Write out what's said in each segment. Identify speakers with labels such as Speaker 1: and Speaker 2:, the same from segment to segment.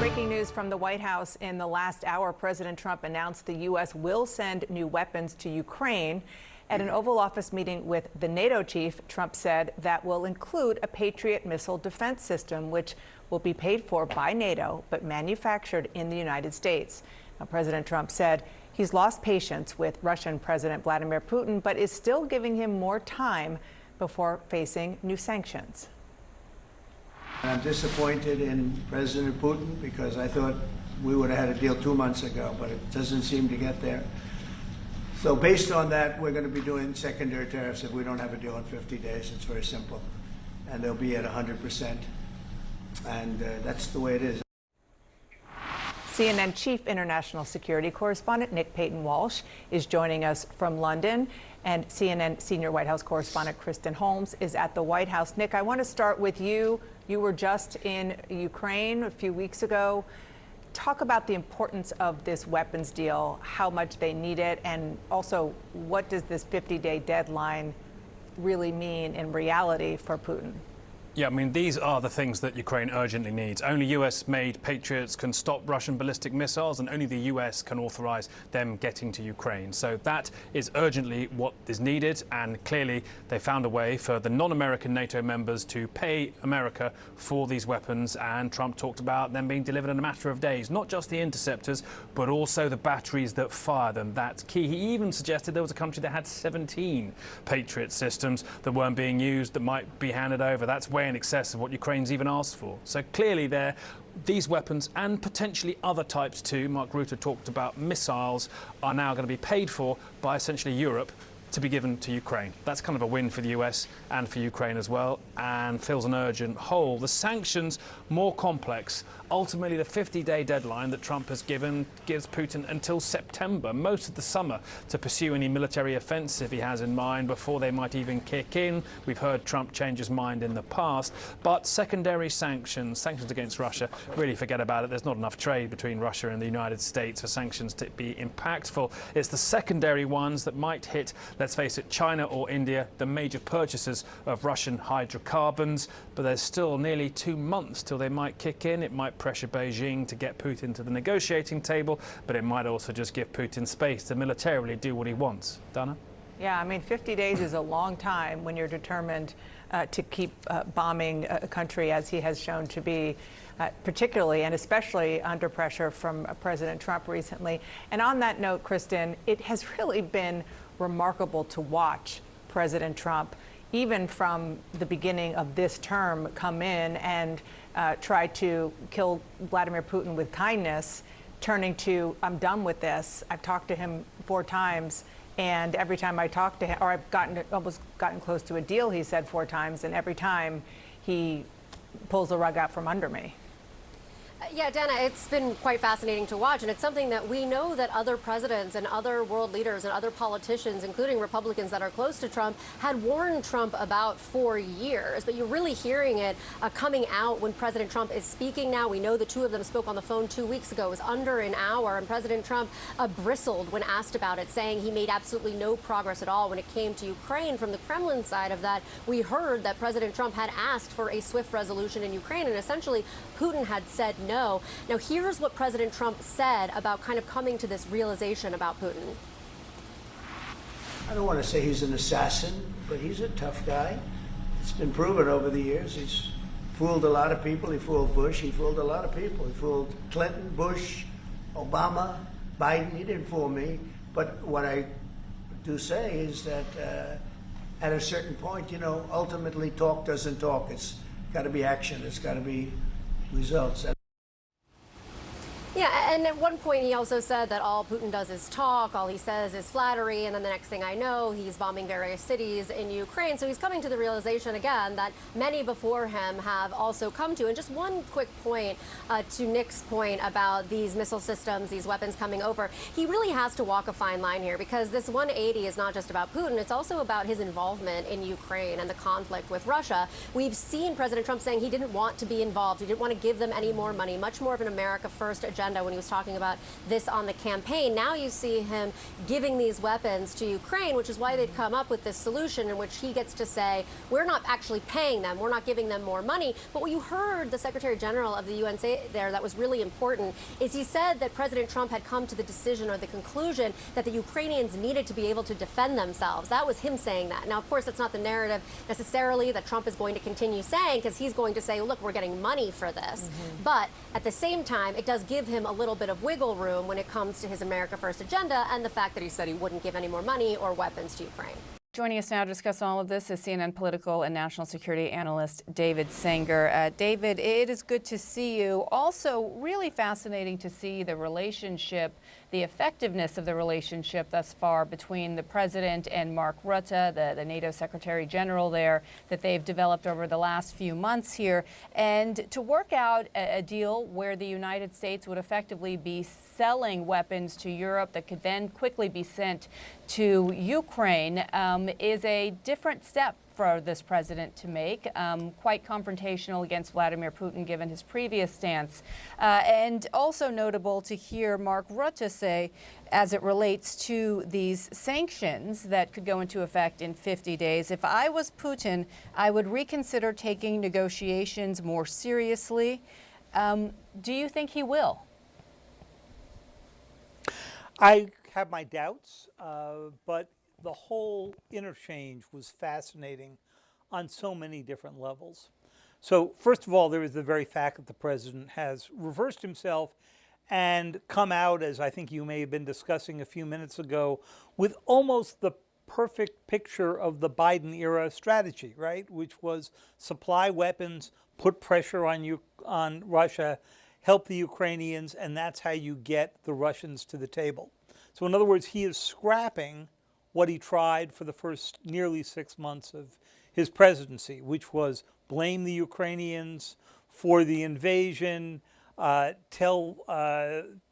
Speaker 1: Breaking news from the White House. In the last hour, President Trump announced the U.S. will send new weapons to Ukraine. At an Oval Office meeting with the NATO chief, Trump said that will include a Patriot missile defense system, which will be paid for by NATO, but manufactured in the United States. Now, President Trump said he's lost patience with Russian President Vladimir Putin, but is still giving him more time before facing new sanctions.
Speaker 2: I'm disappointed in President Putin because I thought we would have had a deal 2 months ago, but it doesn't seem to get there. So based on that, we're going to be doing secondary tariffs if we don't have a deal in 50 days. It's very simple. And they'll be at 100%. And that's the way it is.
Speaker 1: CNN Chief International Security Correspondent Nick Payton-Walsh is joining us from London, and CNN Senior White House Correspondent Kristen Holmes is at the White House. Nick, I want to start with you. You were just in Ukraine a few weeks ago. Talk about the importance of this weapons deal, how much they need it, and also what does this 50-day deadline really mean in reality for Putin?
Speaker 3: Yeah, I mean, these are the things that Ukraine urgently needs. Only US-made Patriots can stop Russian ballistic missiles, and only the US can authorize them getting to Ukraine. So that is urgently what is needed, and clearly they found a way for the non-American NATO members to pay America for these weapons, and Trump talked about them being delivered in a matter of days. Not just the interceptors, but also the batteries that fire them. That's key. He even suggested there was a country that had 17 Patriot systems that weren't being used that might be handed over. That's way in excess of what Ukraine's even asked for. So clearly these weapons and potentially other types too, Mark Rutte talked about missiles, are now going to be paid for by essentially Europe to be given to Ukraine. That's kind of a win for the US and for Ukraine as well, and fills an urgent hole. The sanctions, more complex. Ultimately, the 50-day deadline that Trump has given gives Putin until September, most of the summer, to pursue any military offensive he has in mind before they might even kick in. We've heard Trump change his mind in the past. But secondary sanctions against Russia, really forget about it. There's not enough trade between Russia and the United States for sanctions to be impactful. It's the secondary ones that might hit, let's face it, China or India, the major purchasers of Russian hydrocarbons. But there's still nearly 2 months till they might kick in. It might pressure Beijing to get Putin to the negotiating table, but it might also just give Putin space to militarily do what he wants. Dana?
Speaker 1: Yeah, I mean, 50 days is a long time when you're determined to keep bombing a country as he has shown to be, particularly and especially under pressure from President Trump recently. And on that note, Kristen, it has really been remarkable to watch President Trump, even from the beginning of this term, come in and try to kill Vladimir Putin with kindness, turning to, I'm done with this. I've talked to him 4 times, and every time I talk to him, or I've almost gotten close to a deal, he said 4 times, and every time he pulls the rug out from under me.
Speaker 4: Yeah, Dana, it's been quite fascinating to watch, and it's something that we know that other presidents and other world leaders and other politicians, including Republicans that are close to Trump, had warned Trump about for years. But you're really hearing it coming out when President Trump is speaking now. We know the 2 of them spoke on the phone 2 weeks ago. It was under an hour, and President Trump bristled when asked about it, saying he made absolutely no progress at all when it came to Ukraine. From the Kremlin side of that, we heard that President Trump had asked for a swift resolution in Ukraine, and essentially Putin had said no. Now, here's what President Trump said about kind of coming to this realization about Putin.
Speaker 2: I don't want to say he's an assassin, but he's a tough guy. It's been proven over the years. He's fooled a lot of people. He fooled Bush. He fooled a lot of people. He fooled Clinton, Bush, Obama, Biden. He didn't fool me. But what I do say is that at a certain point, ultimately talk doesn't talk. It's got to be action. It's got to be results.
Speaker 4: Yeah, and at one point he also said that all Putin does is talk, all he says is flattery, and then the next thing I know, he's bombing various cities in Ukraine. So he's coming to the realization again that many before him have also come to. And just one quick point to Nick's point about these missile systems, these weapons coming over. He really has to walk a fine line here, because this 180 is not just about Putin, it's also about his involvement in Ukraine and the conflict with Russia. We've seen President Trump saying he didn't want to be involved. He didn't want to give them any more money, much more of an America First agenda. agenda when he was talking about this on the campaign. Now you see him giving these weapons to Ukraine, which is why they've come up with this solution in which he gets to say, we're not actually paying them, we're not giving them more money. But what you heard the Secretary General of the UN say there that was really important is he said that President Trump had come to the decision or the conclusion that the Ukrainians needed to be able to defend themselves. That was him saying that. Now, of course, that's not the narrative necessarily that Trump is going to continue saying, because he's going to say, look, we're getting money for this. But at the same time, it does give him a little bit of wiggle room when it comes to his America First agenda and the fact that he said he wouldn't give any more money or weapons to Ukraine.
Speaker 5: Joining us now to discuss all of this is CNN political and national security analyst David Sanger. David, it is good to see you. Also, really fascinating to see the relationship, the effectiveness of the relationship thus far between the president and Mark Rutte, the NATO Secretary General there, that they've developed over the last few months here, and to work out a deal where the United States would effectively be selling weapons to Europe that could then quickly be sent to Ukraine is a different step for this president to make, quite confrontational against Vladimir Putin given his previous stance. And also notable to hear Mark Rutte say, as it relates to these sanctions that could go into effect in 50 days, if I was Putin, I would reconsider taking negotiations more seriously. Do you think he will?
Speaker 6: I have my doubts, but the whole interchange was fascinating on so many different levels. So first of all, there is the very fact that the president has reversed himself and come out, as I think you may have been discussing a few minutes ago, with almost the perfect picture of the Biden era strategy, right? Which was supply weapons, put pressure on Russia, help the Ukrainians, and that's how you get the Russians to the table. So in other words, he is scrapping what he tried for the first nearly 6 months of his presidency, which was blame the Ukrainians for the invasion, tell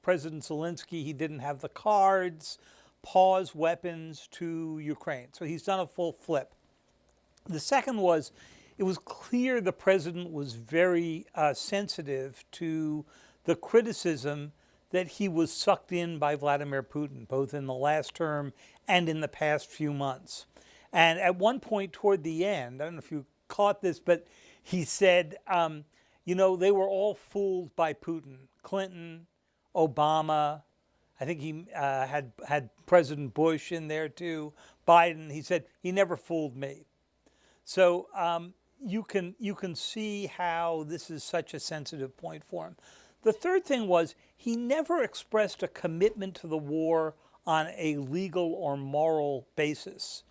Speaker 6: President Zelenskyy he didn't have the cards, pause weapons to Ukraine. So he's done a full flip. The second was, it was clear the president was very sensitive to the criticism that he was sucked in by Vladimir Putin, both in the last term and in the past few months. And at one point toward the end, I don't know if you caught this, but he said, you know, they were all fooled by Putin. Clinton, Obama, I think he had President Bush in there too, Biden. He said, he never fooled me. So you can see how this is such a sensitive point for him. The third thing was, he never expressed a commitment to the war on a legal or moral basis.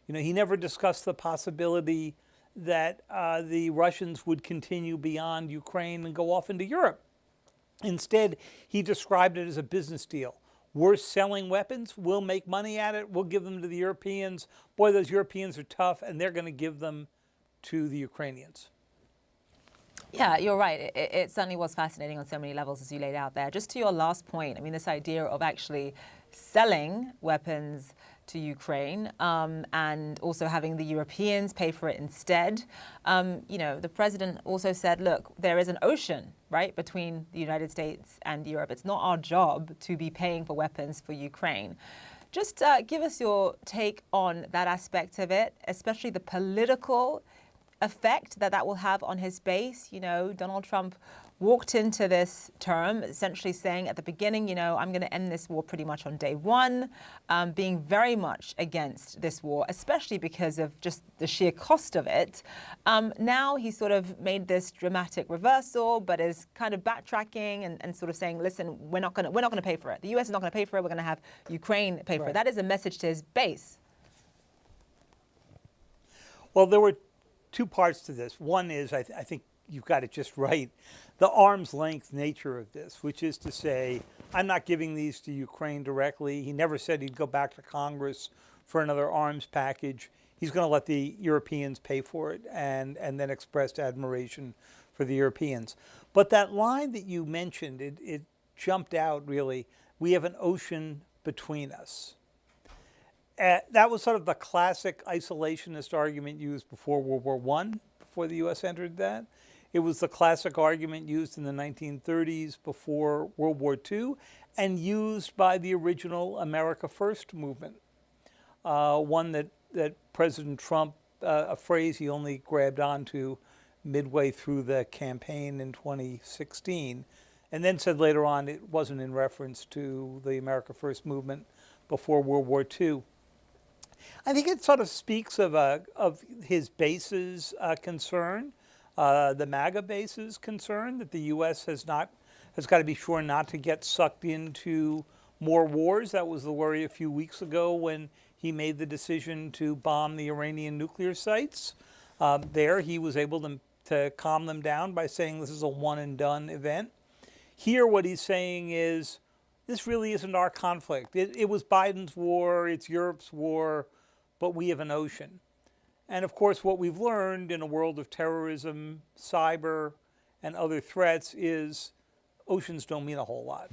Speaker 6: You know, he never discussed the possibility that the Russians would continue beyond Ukraine and go off into Europe. Instead, he described it as a business deal. We're selling weapons, we'll make money at it, we'll give them to the Europeans. Boy, those Europeans are tough, and they're going to give them to the Ukrainians.
Speaker 7: Yeah, you're right. It certainly was fascinating on so many levels, as you laid out there. Just to your last point, I mean, this idea of actually selling weapons to Ukraine and also having the Europeans pay for it instead. You know, the president also said, look, there is an ocean, right, between the United States and Europe. It's not our job to be paying for weapons for Ukraine. Just give us your take on that aspect of it, especially the political effect that will have on his base. You know, Donald Trump walked into this term essentially saying at the beginning, you know, I'm going to end this war pretty much on day one, being very much against this war, especially because of just the sheer cost of it. Now he sort of made this dramatic reversal, but is kind of backtracking and sort of saying, listen, we're not going to pay for it. The U.S. is not going to pay for it. We're going to have Ukraine pay for it. That is a message to his base.
Speaker 6: Well, there were two parts to this. One is, I think you've got it just right, the arm's length nature of this, which is to say, I'm not giving these to Ukraine directly. He never said he'd go back to Congress for another arms package. He's going to let the Europeans pay for it, and then expressed admiration for the Europeans. But that line that you mentioned, it jumped out really. We have an ocean between us. That was sort of the classic isolationist argument used before World War I, before the U.S. entered that. It was the classic argument used in the 1930s before World War II and used by the original America First movement. One that President Trump, a phrase he only grabbed onto midway through the campaign in 2016, and then said later on it wasn't in reference to the America First movement before World War II. I think it sort of speaks of his base's concern, the MAGA base's concern that the U.S. has got to be sure not to get sucked into more wars. That was the worry a few weeks ago when he made the decision to bomb the Iranian nuclear sites. There, he was able to calm them down by saying this is a one-and-done event. Here, what he's saying is, this really isn't our conflict. It was Biden's war, it's Europe's war, but we have an ocean. And of course, what we've learned in a world of terrorism, cyber, and other threats is oceans don't mean a whole lot.